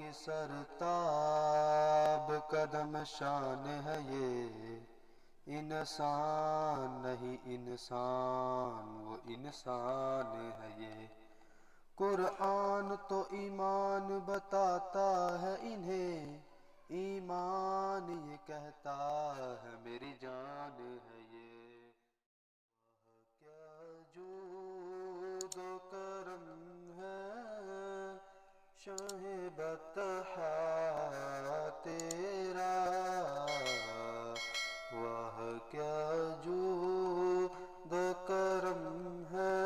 کی سرتاب قدم شان ہے یہ، انسان نہیں انسان وہ انسان ہے یہ۔ قرآن تو ایمان بتاتا ہے انہیں، ایمان یہ کہتا ہے میری جان ہے یہ۔ کیا جود و کرم ہے شاہ بطحا تیرا، واہ کیا جود و کرم ہے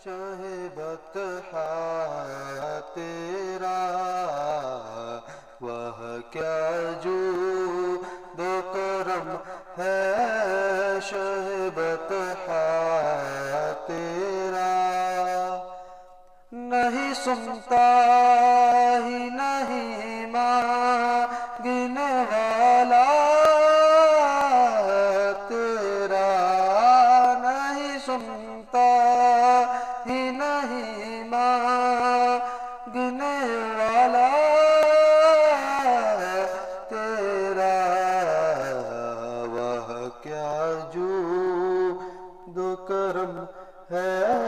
شاہ بطحا تیرا، واہ کیا جود و کرم ہے شاہ بطحا تیرا۔ نہیں سنتا ہی نہیں مانگنے والا تیرا، نہیں سنتا ہی نہیں مانگنے والا تیرا، وہ کیا جود و کرم ہے